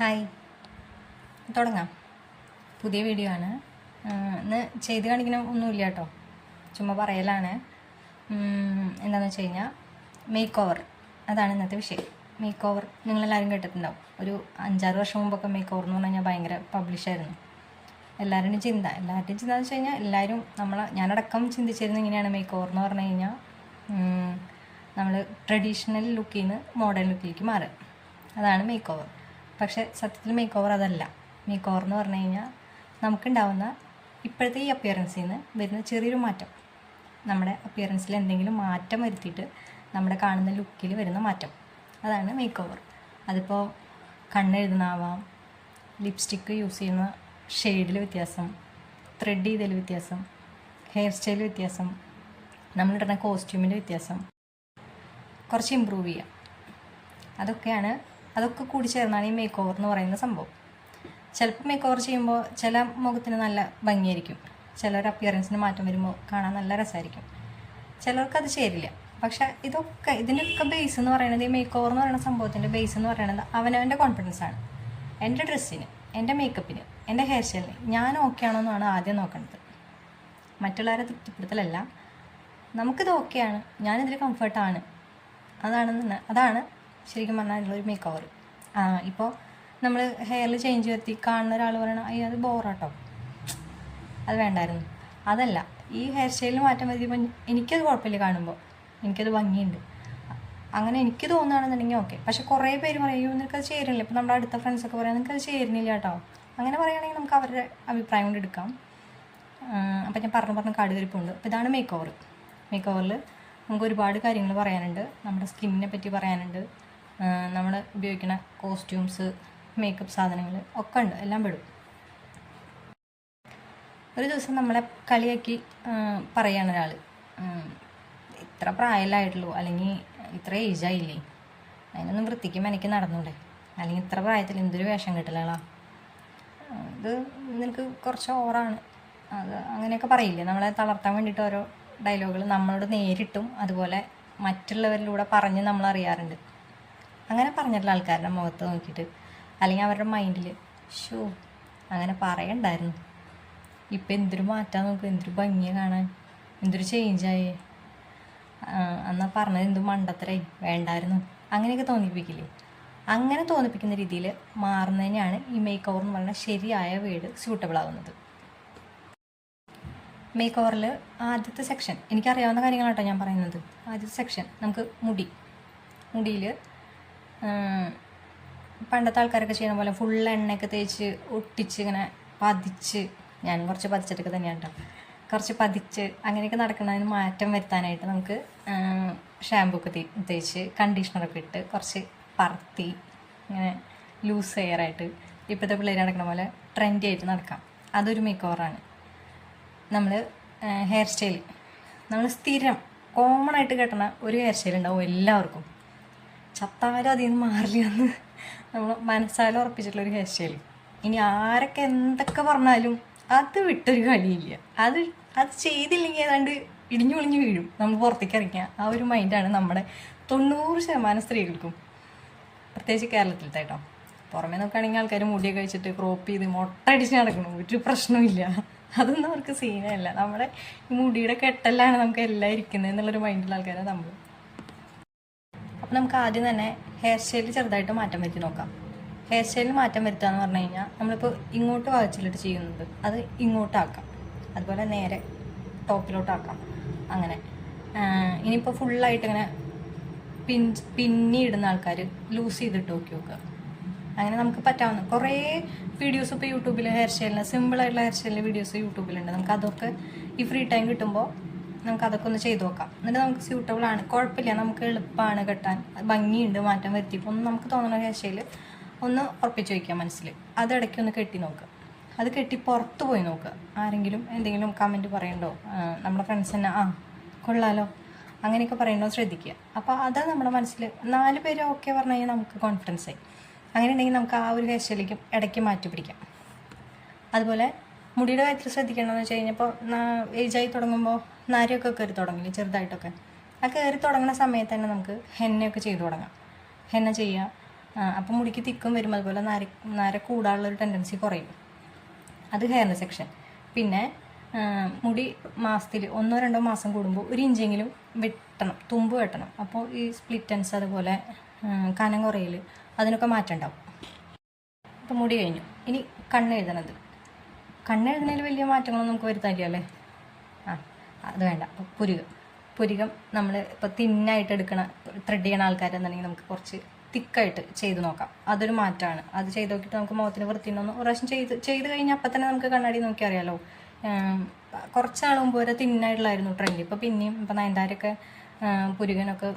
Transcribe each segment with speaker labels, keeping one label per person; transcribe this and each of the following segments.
Speaker 1: Hi, തുടങ്ങാം. പുതിയ video ആണ്. ഇന്ന് ചെയ്ത് കാണിക്കണം ഒന്നുമില്ല കേട്ടോ, ചുമ്മാ പറയലാണ്. എന്താണെന്ന് വെച്ച് കഴിഞ്ഞാൽ മേക്ക് ഓവർ, അതാണ് ഇന്നത്തെ വിഷയം. മേക്ക് ഓവർ നിങ്ങളെല്ലാവരും കേട്ടിട്ടുണ്ടാവും. ഒരു 5-6 വർഷം മുമ്പൊക്കെ മേക്ക് ഓവർ എന്ന് പറഞ്ഞു കഴിഞ്ഞാൽ ഭയങ്കര പബ്ലിഷായിരുന്നു. എല്ലാവരുടെയും ചിന്ത എന്ന് വെച്ച് കഴിഞ്ഞാൽ എല്ലാവരും ഞാനടക്കം ചിന്തിച്ചിരുന്നു ഇങ്ങനെയാണ്. മേക്ക് ഓവർ എന്ന് പറഞ്ഞു കഴിഞ്ഞാൽ നമ്മൾ ട്രഡീഷണൽ ലുക്കിൽ നിന്ന് മോഡേൺ ലുക്കിലേക്ക് മാറുക, അതാണ് മേക്ക് ഓവർ. പക്ഷേ സത്യത്തിൽ മേക്ക് ഓവർ അതല്ല. മേക്ക് ഓവർ എന്ന് പറഞ്ഞു കഴിഞ്ഞാൽ നമുക്കുണ്ടാവുന്ന ഇപ്പോഴത്തെ ഈ അപ്പിയറൻസിൽ നിന്ന് വരുന്ന ചെറിയൊരു മാറ്റം, നമ്മുടെ അപ്പിയറൻസിൽ എന്തെങ്കിലും മാറ്റം വരുത്തിയിട്ട് നമ്മുടെ കാണുന്ന ലുക്കിൽ വരുന്ന മാറ്റം, അതാണ് മേക്ക് ഓവർ. അതിപ്പോൾ കണ്ണെഴുതുന്നാവാം, ലിപ്സ്റ്റിക്ക് യൂസ് ചെയ്യുന്ന ഷെയ്ഡിൽ വ്യത്യാസം, ത്രെഡ് ചെയ്തതിൽ വ്യത്യാസം, ഹെയർ സ്റ്റൈൽ വ്യത്യാസം, നമ്മളിടുന്ന കോസ്റ്റ്യൂമിൻ്റെ വ്യത്യാസം, കുറച്ച് ഇമ്പ്രൂവ് ചെയ്യാം. അതൊക്കെ കൂടി ചേർന്നാണ് ഈ മേക്ക് ഓവർ എന്ന് പറയുന്ന സംഭവം. ചിലപ്പോൾ മേക്ക് ഓവർ ചെയ്യുമ്പോൾ ചില മുഖത്തിന് നല്ല ഭംഗിയായിരിക്കും, ചിലർ അപ്പിയറൻസിന് മാറ്റം വരുമ്പോൾ കാണാൻ നല്ല രസമായിരിക്കും, ചിലർക്കത് ചേരില്ല. പക്ഷേ ഇതിൻ്റെയൊക്കെ ബേസ് എന്ന് പറയുന്നത്, ഈ മേക്ക് ഓവർ എന്ന് പറയുന്ന സംഭവത്തിൻ്റെ ബേസ് എന്ന് പറയുന്നത് അവനവൻ്റെ കോൺഫിഡൻസ് ആണ്. എൻ്റെ ഡ്രസ്സിന്, എൻ്റെ മേക്കപ്പിന്, എൻ്റെ ഹെയർ സ്റ്റൈലിന് ഞാൻ ഓക്കെ ആണോ എന്നാണ് ആദ്യം നോക്കേണ്ടത്. മറ്റുള്ളവരെ തൃപ്തിപ്പെടുത്തലല്ല, നമുക്കിത് ഓക്കെയാണ്, ഞാനിതിൽ കംഫർട്ടാണ്, അതാണ് ശരിക്കും പറഞ്ഞാൽ ഒരു മേക്ക് ഓവർ. ഇപ്പോൾ നമ്മൾ ഹെയറിൽ ചേഞ്ച് വരുത്തി കാണുന്ന ഒരാൾ പറയണം അയ്യോ അത് ബോറാട്ടോ, അത് വേണ്ടായിരുന്നു. അതല്ല, ഈ ഹെയർ സ്റ്റൈലിൽ മാറ്റം വരുത്തിയപ്പോൾ എനിക്കത് കുഴപ്പമില്ല, കാണുമ്പോൾ എനിക്കത് ഭംഗിയുണ്ട്, അങ്ങനെ എനിക്ക് തോന്നുകയാണെന്നുണ്ടെങ്കിൽ ഓക്കെ. പക്ഷെ കുറേ പേര് പറയും നിനക്കത് ചേരുന്നില്ല. ഇപ്പോൾ നമ്മുടെ അടുത്ത ഫ്രണ്ട്സൊക്കെ പറയാം നിനക്കത് ചേരുന്നില്ല കേട്ടോ. അങ്ങനെ പറയുകയാണെങ്കിൽ നമുക്ക് അവരുടെ അഭിപ്രായം കൊണ്ട് എടുക്കാം. അപ്പം ഞാൻ പറഞ്ഞ് കാടുകരിപ്പുണ്ട്. അപ്പോൾ ഇതാണ് മേക്ക് ഓവർ. മേക്ക് ഓവറിൽ നമുക്ക് ഒരുപാട് കാര്യങ്ങൾ പറയാനുണ്ട്. നമ്മുടെ സ്കിന്നിനെ പറ്റി പറയാനുണ്ട്, നമ്മൾ ഉപയോഗിക്കുന്ന കോസ്റ്റ്യൂംസ്, മേക്കപ്പ് സാധനങ്ങൾ ഒക്കെ ഉണ്ട്, എല്ലാം പെടും. ഒരു ദിവസം നമ്മളെ കളിയാക്കി പറയുകയാണ് ഒരാൾ, ഇത്ര പ്രായമായിട്ടുള്ളൂ, അല്ലെങ്കിൽ ഇത്ര ഏജായില്ലേ, അതിനൊന്നും വൃത്തിക്കും എനിക്ക് നടന്നൂടെ, അല്ലെങ്കിൽ ഇത്ര പ്രായത്തിൽ എന്തൊരു വേഷം കിട്ടില്ലാളാ, ഇത് നിനക്ക് കുറച്ച് ഓവറാണ്, അത് അങ്ങനെയൊക്കെ പറയില്ലേ. നമ്മളെ തളർത്താൻ വേണ്ടിയിട്ട് ഓരോ ഡയലോഗുകൾ നമ്മളോട് നേരിട്ടും അതുപോലെ മറ്റുള്ളവരിലൂടെ പറഞ്ഞ് നമ്മൾ അറിയാറുണ്ട്. അങ്ങനെ പറഞ്ഞിട്ടുള്ള ആൾക്കാരുടെ മുഖത്ത് നോക്കിയിട്ട് അല്ലെങ്കിൽ അവരുടെ മൈൻഡിൽ ഷോ അങ്ങനെ പറയണ്ടായിരുന്നു, ഇപ്പം എന്തൊരു മാറ്റാൻ നോക്കും, എന്തൊരു ഭംഗിയെ കാണാൻ, എന്തൊരു ചേഞ്ചായേ, എന്നാൽ പറഞ്ഞത് എന്ത് മണ്ടത്തരായി, വേണ്ടായിരുന്നു, അങ്ങനെയൊക്കെ തോന്നിപ്പിക്കില്ലേ. അങ്ങനെ തോന്നിപ്പിക്കുന്ന രീതിയിൽ മാറുന്നതിനാണ് ഈ മേക്ക് ഓവർ എന്ന് പറയുന്ന ശരിയായ വേർഡ് സ്യൂട്ടബിൾ ആവുന്നത്. മേക്ക് ഓവറിൽ ആദ്യത്തെ സെക്ഷൻ എനിക്കറിയാവുന്ന കാര്യങ്ങളാട്ടോ ഞാൻ പറയുന്നത്. ആദ്യത്തെ സെക്ഷൻ നമുക്ക് മുടിയിൽ പണ്ടത്തെ ആൾക്കാരൊക്കെ ചെയ്യുന്ന പോലെ ഫുൾ എണ്ണയൊക്കെ തേച്ച് ഒട്ടിച്ച് ഇങ്ങനെ പതിച്ച്, ഞാൻ കുറച്ച് പതിച്ചിട്ടൊക്കെ തന്നെയാണ് കേട്ടോ, കുറച്ച് പതിച്ച് അങ്ങനെയൊക്കെ നടക്കുന്നതിന് മാറ്റം വരുത്താനായിട്ട് നമുക്ക് ഷാമ്പൂ ഒക്കെ തേച്ച് കണ്ടീഷണറൊക്കെ ഇട്ട് കുറച്ച് പറത്തി ഇങ്ങനെ ലൂസ് ഹെയറായിട്ട് ഇപ്പോഴത്തെ പിള്ളേർ നടക്കുന്ന പോലെ ട്രെൻഡി ആയിട്ട് നടക്കാം. അതൊരു മേക്ക് ഓവറാണ്. നമ്മൾ ഹെയർ സ്റ്റൈൽ, നമ്മൾ സ്ഥിരം കോമൺ ആയിട്ട് കെട്ടണ ഒരു ഹെയർ സ്റ്റൈൽ ഉണ്ടാവും എല്ലാവർക്കും, ചത്താലും അതിൽ നിന്ന് മാറില്ല എന്ന് നമ്മൾ മനസ്സാലും ഉറപ്പിച്ചിട്ടുള്ളൊരു ഹെയർ സ്റ്റൈൽ. ഇനി ആരൊക്കെ എന്തൊക്കെ പറഞ്ഞാലും അത് വിട്ടൊരു കളിയില്ല, അത് ചെയ്തില്ലെങ്കിൽ ഏതാണ്ട് ഇടിഞ്ഞു പൊളിഞ്ഞ് വീഴും, നമ്മൾ പുറത്തേക്ക് ഇറങ്ങിയ ആ ഒരു മൈൻഡാണ് നമ്മുടെ 90% സ്ത്രീകൾക്കും, പ്രത്യേകിച്ച് കേരളത്തിലത്തെ കേട്ടോ. പുറമേ നോക്കുകയാണെങ്കിൽ ആൾക്കാർ മുടിയൊക്കെ കഴിച്ചിട്ട് ക്രോപ്പ് ചെയ്ത് മൊട്ടടിച്ച് നടക്കണം, ഒരു പ്രശ്നമില്ല, അതൊന്നും അവർക്ക് സീനല്ല. നമ്മുടെ മുടിയുടെ കെട്ടല്ലാണ് നമുക്ക് എല്ലാം ഇരിക്കുന്നത് എന്നുള്ളൊരു മൈൻഡിലുള്ള ആൾക്കാരാണ് നമ്മൾ. അപ്പം നമുക്ക് ആദ്യം തന്നെ ഹെയർ സ്റ്റൈലിൽ ചെറുതായിട്ട് മാറ്റം വരുത്തി നോക്കാം. ഹെയർ സ്റ്റൈലിൽ മാറ്റം വരുത്തുക എന്ന് പറഞ്ഞു കഴിഞ്ഞാൽ നമ്മളിപ്പോൾ ഇങ്ങോട്ട് വായിച്ചിട്ട് ചെയ്യുന്നത് അത് ഇങ്ങോട്ടാക്കാം, അതുപോലെ നേരെ ടോപ്പിലോട്ടാക്കാം. അങ്ങനെ ഇനിയിപ്പോൾ ഫുള്ളായിട്ട് ഇങ്ങനെ പിന്നി ഇടുന്ന ആൾക്കാർ ലൂസ് ചെയ്തിട്ട് നോക്കുക. അങ്ങനെ നമുക്ക് പറ്റാവുന്ന കുറേ വീഡിയോസ് ഇപ്പോൾ യൂട്യൂബിൽ ഹെയർ സ്റ്റൈലിന് സിമ്പിളായിട്ടുള്ള ഹെയർ സ്റ്റൈലിൻ്റെ വീഡിയോസ് യൂട്യൂബിലുണ്ട്. നമുക്ക് അതൊക്കെ ഈ ഫ്രീ ടൈം കിട്ടുമ്പോൾ നമുക്ക് അതൊക്കെ ഒന്ന് ചെയ്ത് നോക്കാം. എന്നിട്ട് നമുക്ക് സ്യൂട്ടബിളാണ്, കുഴപ്പമില്ല, നമുക്ക് എളുപ്പമാണ് കെട്ടാൻ, ഭംഗിയുണ്ട്, മാറ്റം വരുത്തിയപ്പോൾ ഒന്ന് നമുക്ക് തോന്നുന്ന ഹെയർ സ്റ്റൈൽ ഒന്ന് ഉറപ്പിച്ച് വയ്ക്കുക മനസ്സിൽ. അത് ഇടയ്ക്ക് ഒന്ന് കെട്ടി നോക്കുക, അത് കെട്ടി പുറത്ത് പോയി നോക്കുക. ആരെങ്കിലും എന്തെങ്കിലും കമൻറ്റ് പറയണ്ടോ, നമ്മുടെ ഫ്രണ്ട്സ് തന്നെ കൊള്ളാലോ അങ്ങനെയൊക്കെ പറയണ്ടോ ശ്രദ്ധിക്കുക. അപ്പോൾ അത് നമ്മുടെ മനസ്സിൽ 4 പേര് ഓക്കെ പറഞ്ഞു കഴിഞ്ഞാൽ നമുക്ക് കോൺഫിഡൻസ് ആയി. അങ്ങനെ ഉണ്ടെങ്കിൽ നമുക്ക് ആ ഒരു ഹെയർ സ്റ്റൈലിലേക്ക് ഇടയ്ക്ക് മാറ്റി പിടിക്കാം. അതുപോലെ മുടിയുടെ കാര്യത്തിൽ ശ്രദ്ധിക്കണമെന്ന് വെച്ച് കഴിഞ്ഞപ്പോൾ ഏജായി തുടങ്ങുമ്പോൾ നരയൊക്കെ കയറി തുടങ്ങില്ലേ ചെറുതായിട്ടൊക്കെ, ആ കയറി തുടങ്ങുന്ന സമയത്ത് തന്നെ നമുക്ക് ഹെന്നയൊക്കെ ചെയ്ത് തുടങ്ങാം. ഹെന്ന ചെയ്യുക, അപ്പം മുടിക്ക് തിക്കും വരും, അതുപോലെ നര കൂടാനുള്ളൊരു ടെൻഡൻസി കുറയും. അത് ഹെയറിൻ്റെ സെക്ഷൻ. പിന്നെ മുടി മാസത്തിൽ 1-2 മാസം കൂടുമ്പോൾ 1 ഇഞ്ചെങ്കിലും വെട്ടണം, തുമ്പ് വെട്ടണം. അപ്പോൾ ഈ സ്പ്ലിറ്റൻസ് അതുപോലെ കനം കുറയൽ അതിനൊക്കെ മാറ്റം ഉണ്ടാവും. അപ്പോൾ മുടി കഴിഞ്ഞു. ഇനി കണ്ണെഴുതണത്. കണ്ണെഴുതുന്നതിൽ വലിയ മാറ്റങ്ങളൊന്നും നമുക്ക് വരുത്താനില്ല അല്ലേ. അത് വേണ്ട. അപ്പോൾ പുരികം നമ്മൾ ഇപ്പോൾ തിന്നായിട്ട് എടുക്കണ ത്രെഡ് ചെയ്യണ ആൾക്കാരെന്നുണ്ടെങ്കിൽ നമുക്ക് കുറച്ച് തിക്കായിട്ട് ചെയ്ത് നോക്കാം. അതൊരു മാറ്റമാണ്. അത് ചെയ്ത് നോക്കിയിട്ട് നമുക്ക് മുഖത്തിന് വൃത്തിയുണ്ടോന്ന് ഒരു പ്രാവശ്യം ചെയ്ത് കഴിഞ്ഞാൽ അപ്പം തന്നെ നമുക്ക് കണ്ണാടി നോക്കി അറിയാമല്ലോ. കുറച്ച് നാൾ മുമ്പ് വരെ തിന്നായിട്ടുള്ളായിരുന്നു ട്രെൻഡ്. ഇപ്പോൾ പിന്നെയും ഇപ്പോൾ നയൻതാരൊക്കെ പുരുകനൊക്കെ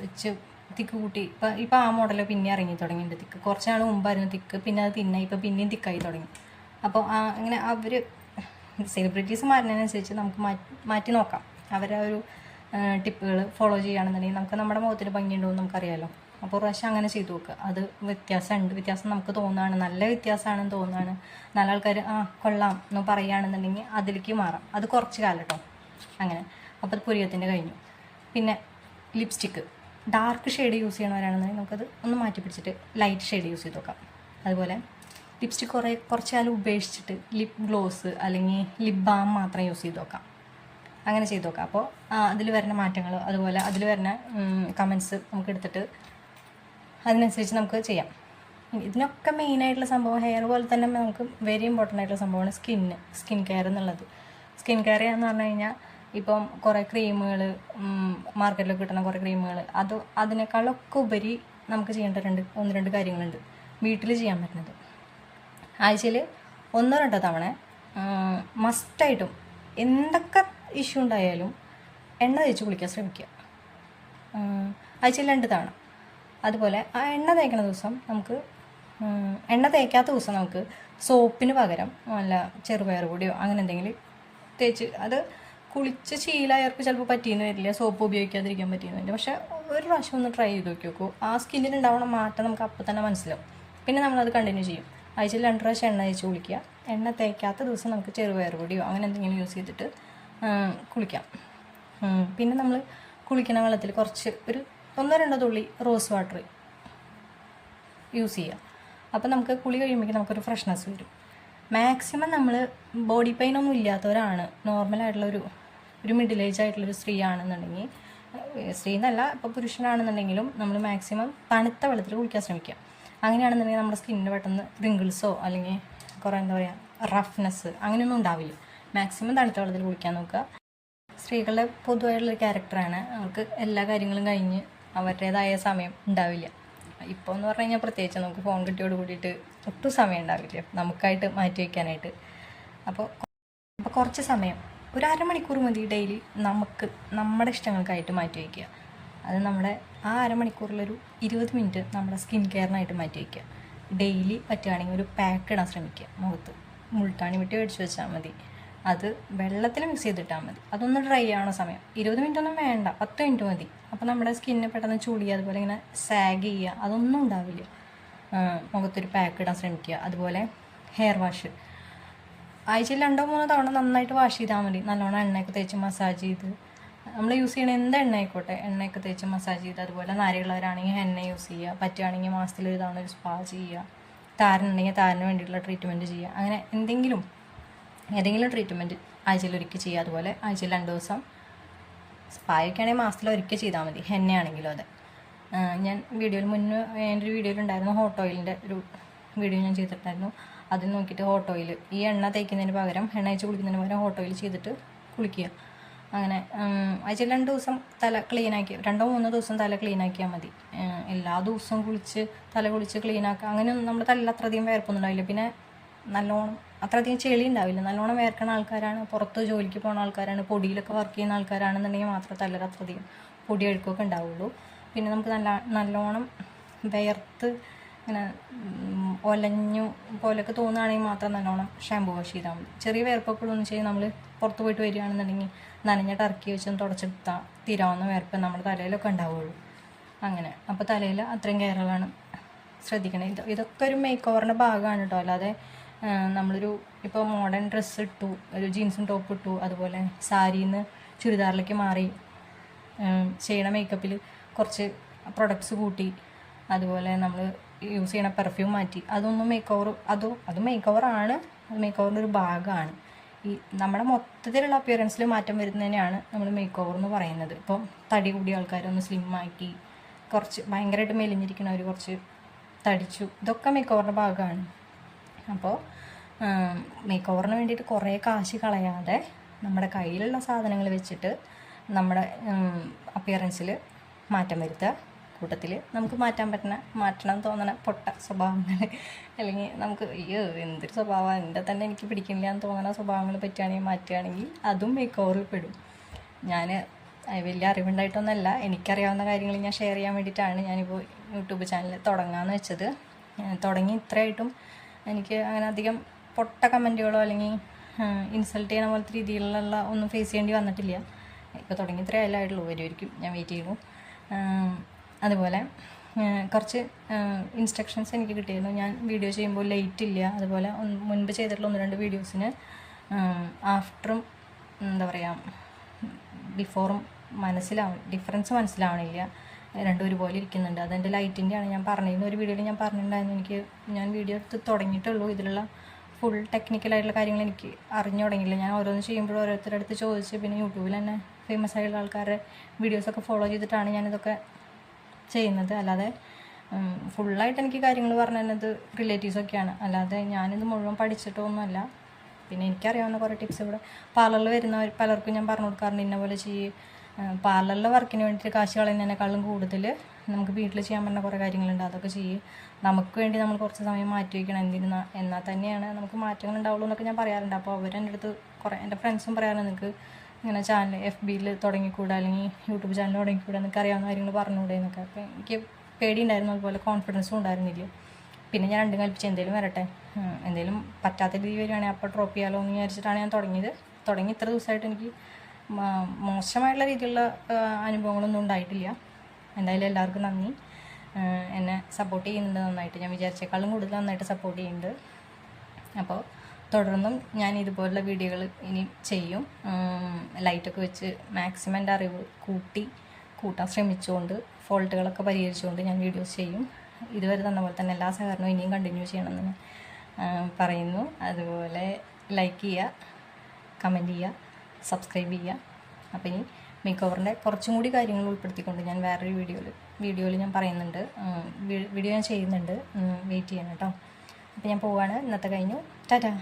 Speaker 1: വെച്ച് തിക്ക് കൂട്ടി ഇപ്പം ആ മോഡൽ പിന്നെ ഇറങ്ങി തുടങ്ങിയിട്ടുണ്ട്. തിക്ക് കുറച്ച് നാൾ മുമ്പായിരുന്നു തിക്ക്, പിന്നെ അത് തിന്നായി, ഇപ്പോൾ പിന്നെയും തിക്കായി തുടങ്ങി. അപ്പോൾ അങ്ങനെ അവർ സെലിബ്രിറ്റീസ് മാറുന്നതിനനുസരിച്ച് നമുക്ക് മാറ്റി നോക്കാം. അവരെ ഒരു ടിപ്പുകൾ ഫോളോ ചെയ്യുകയാണെന്നുണ്ടെങ്കിൽ നമുക്ക് നമ്മുടെ മുഖത്തിന് ഭംഗിയുണ്ടോ എന്ന് നമുക്കറിയാമല്ലോ. അപ്പോൾ പ്രാവശ്യം അങ്ങനെ ചെയ്തു നോക്കുക. അത് വ്യത്യാസം നമുക്ക് തോന്നുകയാണ്, നല്ല വ്യത്യാസമാണെന്ന് തോന്നുകയാണ്, നല്ല ആൾക്കാർ കൊള്ളാം എന്ന് പറയുകയാണെന്നുണ്ടെങ്കിൽ അതിലേക്ക് മാറാം. അത് കുറച്ച് കാലം കേട്ടോ. അങ്ങനെ അപ്പോൾ അത് പുരികത്തിൻ്റെ കഴിഞ്ഞു. പിന്നെ ലിപ്സ്റ്റിക്ക് ഡാർക്ക് ഷെയ്ഡ് യൂസ് ചെയ്യണവരാണെന്നുണ്ടെങ്കിൽ നമുക്കത് ഒന്ന് മാറ്റി പിടിച്ചിട്ട് ലൈറ്റ് ഷെയ്ഡ് യൂസ് ചെയ്ത് നോക്കാം. അതുപോലെ ലിപ്സ്റ്റിക് കുറച്ച് കാലം ഉപേക്ഷിച്ചിട്ട് ലിപ് ഗ്ലോസ് അല്ലെങ്കിൽ ലിപ് ബാം മാത്രം യൂസ് ചെയ്ത് നോക്കാം. അങ്ങനെ ചെയ്ത് നോക്കാം. അപ്പോൾ അതിൽ വരുന്ന മാറ്റങ്ങൾ അതുപോലെ അതിൽ വരുന്ന കമൻസ് നമുക്ക് എടുത്തിട്ട് അതിനനുസരിച്ച് നമുക്ക് ചെയ്യാം. ഇതിനൊക്കെ മെയിനായിട്ടുള്ള സംഭവം ഹെയർ പോലെ തന്നെ നമുക്ക് വെരി ഇമ്പോർട്ടൻ്റ് ആയിട്ടുള്ള സംഭവമാണ് സ്കിൻ കെയർ എന്നുള്ളത്. സ്കിൻ കെയർ എന്ന് പറഞ്ഞു കഴിഞ്ഞാൽ ഇപ്പം കുറേ ക്രീമുകൾ മാർക്കറ്റിലൊക്കെ കിട്ടുന്ന കുറേ ക്രീമുകൾ അതിനേക്കാളൊക്കെ ഉപരി നമുക്ക് ചെയ്യേണ്ട 1-2 കാര്യങ്ങളുണ്ട് വീട്ടിൽ ചെയ്യാൻ പറ്റുന്നത്. ആഴ്ചയിൽ 1-2 തവണ മസ്റ്റായിട്ടും എന്തൊക്കെ ഇഷ്യൂ ഉണ്ടായാലും എണ്ണ തേച്ച് കുളിക്കാൻ ശ്രമിക്കുക. ആഴ്ചയിൽ 2 തവണ. അതുപോലെ ആ എണ്ണ തേക്കണ ദിവസം നമുക്ക് എണ്ണ തേക്കാത്ത ദിവസം നമുക്ക് സോപ്പിന് പകരം നല്ല ചെറുപയർ പൊടിയോ അങ്ങനെ എന്തെങ്കിലും തേച്ച്, അത് കുളിച്ച് ശീലമായവർക്ക് ചിലപ്പോൾ പറ്റിയെന്ന് വരില്ല, സോപ്പ് ഉപയോഗിക്കാതിരിക്കാൻ പറ്റിയെന്ന് വരില്ല. പക്ഷേ ഒരു പ്രാവശ്യം ഒന്ന് ട്രൈ ചെയ്ത് നോക്കൂ. ആ സ്കിന്നിലുണ്ടാവുന്ന മാറ്റം നമുക്ക് അപ്പം തന്നെ മനസ്സിലാവും. പിന്നെ നമ്മളത് കണ്ടിന്യൂ ചെയ്യും. ആഴ്ചയിൽ 2 പ്രാവശ്യം എണ്ണ തേച്ച് കുളിക്കുക. എണ്ണ തേക്കാത്ത ദിവസം നമുക്ക് ചെറുപയർ പൊടിയോ അങ്ങനെ എന്തെങ്കിലും യൂസ് ചെയ്തിട്ട് കുളിക്കാം. പിന്നെ നമ്മൾ കുളിക്കുന്ന വെള്ളത്തിൽ കുറച്ച് ഒരു 1-2 തുള്ളി റോസ് വാട്ടർ യൂസ് ചെയ്യുക. അപ്പോൾ നമുക്ക് കുളി കഴിയുമ്പോഴേക്കും നമുക്കൊരു ഫ്രഷ്നെസ് വരും. മാക്സിമം നമ്മൾ ബോഡി പെയിൻ ഒന്നും ഇല്ലാത്തവരാണ്, നോർമലായിട്ടുള്ള ഒരു മിഡിൽ ഏജ് ആയിട്ടുള്ളൊരു സ്ത്രീ ആണെന്നുണ്ടെങ്കിൽ, സ്ത്രീ എന്നല്ല ഇപ്പോൾ പുരുഷനാണെന്നുണ്ടെങ്കിലും നമ്മൾ മാക്സിമം തണുത്ത വെള്ളത്തിൽ കുളിക്കാൻ ശ്രമിക്കുക. അങ്ങനെയാണെന്നുണ്ടെങ്കിൽ നമ്മുടെ സ്കിന്നിന് പെട്ടെന്ന് റിങ്കിൾസോ അല്ലെങ്കിൽ കുറേ എന്താ പറയുക റഫ്നെസ് അങ്ങനെയൊന്നും ഉണ്ടാവില്ല. മാക്സിമം തണുത്ത വെള്ളത്തിൽ കുളിക്കാൻ നോക്കുക. സ്ത്രീകളുടെ പൊതുവായിട്ടുള്ളൊരു ക്യാരക്ടറാണ്, അവർക്ക് എല്ലാ കാര്യങ്ങളും കഴിഞ്ഞ് അവരുടേതായ സമയം ഉണ്ടാവില്ല. ഇപ്പോൾ എന്ന് പറഞ്ഞു കഴിഞ്ഞാൽ പ്രത്യേകിച്ച് നമുക്ക് ഫോൺ കിട്ടിയോട് കൂടിയിട്ട് ഒട്ടും സമയം ഉണ്ടാവില്ല നമുക്കായിട്ട് മാറ്റി വയ്ക്കാനായിട്ട്. അപ്പോൾ കുറച്ച് സമയം ഒരു അരമണിക്കൂർ മതി ഡെയിലി നമുക്ക് നമ്മുടെ ഇഷ്ടങ്ങൾക്കായിട്ട് മാറ്റി വയ്ക്കുക. അത് നമ്മുടെ ആ അരമണിക്കൂറിലൊരു 20 മിനിറ്റ് നമ്മുടെ സ്കിൻ കെയറിനായിട്ട് മാറ്റി വയ്ക്കുക. ഡെയിലി പറ്റുകയാണെങ്കിൽ ഒരു പാക്ക് ഇടാൻ ശ്രമിക്കുക. മുഖത്ത് മുൾട്ടാണി വെട്ടി മേടിച്ച് വെച്ചാൽ മതി. അത് വെള്ളത്തിൽ മിക്സ് ചെയ്തിട്ടാൽ മതി. അതൊന്ന് ഡ്രൈ ആവണ സമയം 20 മിനിറ്റ് ഒന്നും വേണ്ട, 10 മിനിറ്റ് മതി. അപ്പോൾ നമ്മുടെ സ്കിന്നിന് പെട്ടെന്ന് ചുളിയുക, അതുപോലെ ഇങ്ങനെ സാഗ് ചെയ്യുക അതൊന്നും ഉണ്ടാവില്ല. മുഖത്തൊരു പാക്ക് ഇടാൻ ശ്രമിക്കുക. അതുപോലെ ഹെയർ വാഷ് ആഴ്ചയിൽ 2-3 തവണ നന്നായിട്ട് വാഷ് ചെയ്താൽ മതി. നല്ലോണം എണ്ണയൊക്കെ തേച്ച് മസാജ് ചെയ്ത്, നമ്മൾ യൂസ് ചെയ്യണ എന്ത് എണ്ണ ആയിക്കോട്ടെ എണ്ണയൊക്കെ തേച്ച് മസാജ് ചെയ്ത്, അതുപോലെ നാരുള്ളവരാണെങ്കിൽ എണ്ണ യൂസ് ചെയ്യുക. പറ്റുകയാണെങ്കിൽ മാസത്തിൽ 1 തവണ ഒരു സ്പാ ചെയ്യുക. താരനുണ്ടെങ്കിൽ താരന് വേണ്ടിയിട്ടുള്ള ട്രീറ്റ്മെൻറ്റ് ചെയ്യുക. അങ്ങനെ ഏതെങ്കിലും ട്രീറ്റ്മെൻറ്റ് ആഴ്ചയിൽ ഒരിക്കൽ ചെയ്യുക. അതുപോലെ ആഴ്ചയിൽ 2 ദിവസം സ്പായൊക്കെയാണെങ്കിൽ മാസത്തിൽ ഒരിക്കൽ ചെയ്താൽ മതി. എണ്ണയാണെങ്കിലും അതെ. ഞാൻ എൻ്റെ ഒരു വീഡിയോയിലുണ്ടായിരുന്നു ഹോട്ട് ഓയിലിൻ്റെ ഒരു വീഡിയോ ഞാൻ ചെയ്തിട്ടുണ്ടായിരുന്നു. അതിൽ നോക്കിയിട്ട് ഹോട്ട് ഓയിൽ ഈ എണ്ണ തേക്കുന്നതിന് പകരം എണ്ണ തേച്ച് കുളിക്കുന്നതിന് പകരം ഹോട്ട് ഓയിൽ ചെയ്തിട്ട് കുളിക്കുക. അങ്ങനെ ആഴ്ചയിൽ 2 ദിവസം തല ക്ലീനാക്കി 2-3 ദിവസം തല ക്ലീനാക്കിയാൽ മതി. എല്ലാ ദിവസവും തല കുളിച്ച് ക്ലീനാക്കുക അങ്ങനെയൊന്നും നമ്മുടെ തലയിൽ അത്രയധികം വേർപ്പൊന്നും ഉണ്ടാവില്ല. പിന്നെ നല്ലോണം അത്രയധികം ചെളി ഉണ്ടാവില്ല. നല്ലോണം വേർക്കുന്ന ആൾക്കാരാണ്, പുറത്ത് ജോലിക്ക് പോകുന്ന ആൾക്കാരാണ്, പൊടിയിലൊക്കെ വർക്ക് ചെയ്യുന്ന ആൾക്കാരാണെന്നുണ്ടെങ്കിൽ മാത്രമേ തലയിൽ അത്രയധികം പൊടി അഴുക്കൊക്കെ ഉണ്ടാവുള്ളൂ. പിന്നെ നമുക്ക് നല്ലോണം വിയർത്ത് ഇങ്ങനെ ഒലഞ്ഞു പോലെയൊക്കെ തോന്നുകയാണെങ്കിൽ മാത്രം നല്ലോണം ഷാമ്പു വാഷ് ചെയ്താൽ മതി. ചെറിയ വിയർപ്പൊക്കെ ഉള്ളതെന്ന് വെച്ചാൽ നമ്മൾ പുറത്ത് പോയിട്ട് വരികയാണെന്നുണ്ടെങ്കിൽ നനഞ്ഞ ടർക്കി വെച്ചൊന്ന് തുടച്ചെടുത്താൽ തീരാവുന്ന വിയർപ്പ് നമ്മുടെ തലയിലൊക്കെ ഉണ്ടാവുള്ളൂ. അങ്ങനെ അപ്പോൾ തലയിൽ അത്രയും കെയറുകളാണ് ശ്രദ്ധിക്കണം. ഇതൊക്കെ ഒരു മേക്ക് ഓവറിൻ്റെ ഭാഗമാണ് കേട്ടോ. അല്ലാതെ ഇപ്പോൾ മോഡേൺ ഡ്രസ്സ് ഇട്ടു, ഒരു ജീൻസും ടോപ്പ് ഇട്ടു, അതുപോലെ സാരിയിൽ നിന്ന് ചുരിദാറിലേക്ക് മാറി ചെയ്യണ മേക്കപ്പിൽ കുറച്ച് പ്രൊഡക്ട്സ് കൂട്ടി, അതുപോലെ നമ്മൾ യൂസ് ചെയ്യണ പെർഫ്യൂം മാറ്റി. അതൊന്നും മേക്ക് ഓവർ, അത് മേക്ക് ഓവറാണ്, അത് മേക്ക് ഓവറിൻ്റെ ഒരു ഭാഗമാണ്. ഈ നമ്മുടെ മൊത്തത്തിലുള്ള അപ്പിയറൻസിൽ മാറ്റം വരുന്നതിനെയാണ് നമ്മൾ മേക്ക് ഓവർ എന്ന് പറയുന്നത്. ഇപ്പം തടി കൂടിയ ആൾക്കാരൊന്ന് സ്ലിമ്മാക്കി, കുറച്ച് ഭയങ്കരമായിട്ട് മെലിഞ്ഞിരിക്കുന്നവർ കുറച്ച് തടിച്ചു, ഇതൊക്കെ മേക്ക് ഓവറിൻ്റെ ഭാഗമാണ്. അപ്പോൾ മേക്ക് ഓവറിന് വേണ്ടിയിട്ട് കുറേ കാശ് കളയാതെ നമ്മുടെ കയ്യിലുള്ള സാധനങ്ങൾ വെച്ചിട്ട് നമ്മുടെ അപ്പിയറൻസിൽ മാറ്റം വരുത്തുക. കൂട്ടത്തിൽ നമുക്ക് മാറ്റണം തോന്നണ പൊട്ട സ്വഭാവങ്ങൾ, അല്ലെങ്കിൽ നമുക്ക് അയ്യോ എന്തൊരു സ്വഭാവം, എൻ്റെ തന്നെ എനിക്ക് പിടിക്കില്ല എന്ന് തോന്നുന്ന സ്വഭാവങ്ങൾ പറ്റുകയാണെങ്കിൽ മാറ്റുകയാണെങ്കിൽ അതും മേക്ക് ഓവറിൽ പെടും. ഞാൻ വലിയ അറിവുണ്ടായിട്ടൊന്നുമല്ല, എനിക്കറിയാവുന്ന കാര്യങ്ങൾ ഞാൻ ഷെയർ ചെയ്യാൻ വേണ്ടിയിട്ടാണ് ഞാനിപ്പോൾ യൂട്യൂബ് ചാനൽ തുടങ്ങാമെന്ന് വെച്ചത്. തുടങ്ങി ഇത്രയായിട്ടും എനിക്ക് അങ്ങനെ അധികം പൊട്ട കമൻറ്റുകളോ അല്ലെങ്കിൽ ഇൻസൾട്ട് ചെയ്യണ പോലത്തെ രീതിയിലുള്ള ഒന്നും ഫേസ് ചെയ്യേണ്ടി വന്നിട്ടില്ല. ഇപ്പോൾ തുടങ്ങി ഇത്രയല്ലേ ആയിട്ടുള്ളൂ, വരുമായിരിക്കും, ഞാൻ വെയിറ്റ് ചെയ്യുന്നു. അതുപോലെ കുറച്ച് ഇൻസ്ട്രക്ഷൻസ് എനിക്ക് കിട്ടിയിരുന്നു. ഞാൻ വീഡിയോ ചെയ്യുമ്പോൾ ലൈറ്റ് ഇല്ല, അതുപോലെ മുൻപ് ചെയ്തിട്ടുള്ള 1-2 വീഡിയോസിന് ആഫ്റ്ററും എന്താ പറയുക ബിഫോറും ഡിഫറൻസ് മനസ്സിലാവണില്ല, രണ്ടും ഒരുപോലെ ഇരിക്കുന്നുണ്ട്. അതെൻ്റെ ലൈറ്റിൻ്റെയാണ്. ഞാൻ പറഞ്ഞിരുന്നു, ഒരു വീഡിയോയിൽ ഞാൻ പറഞ്ഞിട്ടുണ്ടായിരുന്നു, ഞാൻ വീഡിയോ എടുത്ത് തുടങ്ങിയിട്ടുള്ളൂ, ഇതിലുള്ള ഫുൾ ടെക്നിക്കലായിട്ടുള്ള കാര്യങ്ങൾ എനിക്ക് അറിഞ്ഞു തുടങ്ങിയില്ല. ഞാൻ ഓരോന്ന് ചെയ്യുമ്പോഴും ഓരോരുത്തരുടെ അടുത്ത് ചോദിച്ച്, പിന്നെ യൂട്യൂബിൽ തന്നെ ഫേമസ് ആയിട്ടുള്ള ആൾക്കാരുടെ വീഡിയോസൊക്കെ ഫോളോ ചെയ്തിട്ടാണ് ഞാനിതൊക്കെ ചെയ്യുന്നത്. അല്ലാതെ ഫുള്ളായിട്ട് എനിക്ക് കാര്യങ്ങൾ പറഞ്ഞു തന്നത് റിലേറ്റീവ്സൊക്കെയാണ്, അല്ലാതെ ഞാനിത് മുഴുവൻ പഠിച്ചിട്ടൊന്നുമല്ല. പിന്നെ എനിക്കറിയാവുന്ന കുറേ ടിപ്സ് ഇവിടെ പാർലറിൽ വരുന്നവർ പലർക്കും ഞാൻ പറഞ്ഞു കൊടുക്കാറുണ്ട്, ഇന്ന പോലെ പാർലറിലെ വർക്കിന് വേണ്ടിയിട്ട് കാശ് കളയുന്നതിനേക്കാളും കൂടുതൽ നമുക്ക് വീട്ടിൽ ചെയ്യാൻ പറ്റുന്ന കുറേ കാര്യങ്ങളുണ്ട്, അതൊക്കെ നമുക്ക് വേണ്ടി നമ്മൾ കുറച്ച് സമയം മാറ്റി വയ്ക്കണം. എന്നാൽ തന്നെയാണ് നമുക്ക് മാറ്റങ്ങൾ ഉണ്ടാവുള്ളൂ എന്നൊക്കെ ഞാൻ പറയാറുണ്ട്. അപ്പോൾ അവരെൻ്റെ അടുത്ത് എൻ്റെ ഫ്രണ്ട്സും പറയാറുണ്ട്, നിങ്ങൾക്ക് ഇങ്ങനെ ചാനൽ FBയിൽ തുടങ്ങിക്കൂടാ, അല്ലെങ്കിൽ യൂട്യൂബ് ചാനൽ തുടങ്ങിക്കൂടാ, നിങ്ങൾക്ക് അറിയാവുന്ന കാര്യങ്ങൾ പറഞ്ഞുകൂടെ എന്നൊക്കെ. അപ്പോൾ എനിക്ക് പേടിയുണ്ടായിരുന്നു, അതുപോലെ കോൺഫിഡൻസും ഉണ്ടായിരുന്നില്ല. പിന്നെ ഞാൻ രണ്ടും കൽപ്പിച്ച് എന്തെങ്കിലും വരട്ടെ, എന്തെങ്കിലും പറ്റാത്ത രീതി വരികയാണെങ്കിൽ അപ്പോൾ ഡ്രോപ്പ് ചെയ്യാമല്ലോ എന്ന് വിചാരിച്ചിട്ടാണ് ഞാൻ തുടങ്ങി ഇത്ര ദിവസമായിട്ട് എനിക്ക് മോശമായിട്ടുള്ള രീതിയിലുള്ള അനുഭവങ്ങളൊന്നും ഉണ്ടായിട്ടില്ല. എന്തായാലും എല്ലാവർക്കും നന്ദി, എന്നെ സപ്പോർട്ട് ചെയ്യുന്നുണ്ട് നന്നായിട്ട്, ഞാൻ വിചാരിച്ചേക്കാളും കൂടുതൽ നന്നായിട്ട് സപ്പോർട്ട് ചെയ്യുന്നുണ്ട്. അപ്പോൾ തുടർന്നും ഞാൻ ഇതുപോലുള്ള വീഡിയോകൾ ഇനി ചെയ്യും. ലൈറ്റൊക്കെ വെച്ച് മാക്സിമം എൻ്റെ അറിവ് കൂട്ടാൻ ശ്രമിച്ചുകൊണ്ട് ഫോൾട്ടുകളൊക്കെ പരിഹരിച്ചുകൊണ്ട് ഞാൻ വീഡിയോസ് ചെയ്യും. ഇതുവരെ തന്ന പോലെ തന്നെ എല്ലാ സഹകരണവും ഇനിയും കണ്ടിന്യൂ ചെയ്യണമെന്ന് പറയുന്നു. അതുപോലെ ലൈക്ക് ചെയ്യുക, കമൻറ്റ് ചെയ്യുക, സബ്സ്ക്രൈബ് ചെയ്യുക. അപ്പോൾ ഇനി മേക്ക് ഓവറിൻ്റെ കുറച്ചും കൂടി കാര്യങ്ങൾ ഉൾപ്പെടുത്തിക്കൊണ്ട് ഞാൻ വേറൊരു വീഡിയോയിൽ ഞാൻ പറയുന്നുണ്ട്, വീഡിയോ ഞാൻ ചെയ്യുന്നുണ്ട്, വെയിറ്റ് ചെയ്യണം കേട്ടോ. അപ്പോൾ ഞാൻ പോവുകയാണ്, ഇന്നത്തെ കഴിഞ്ഞു, ടാറ്റാ.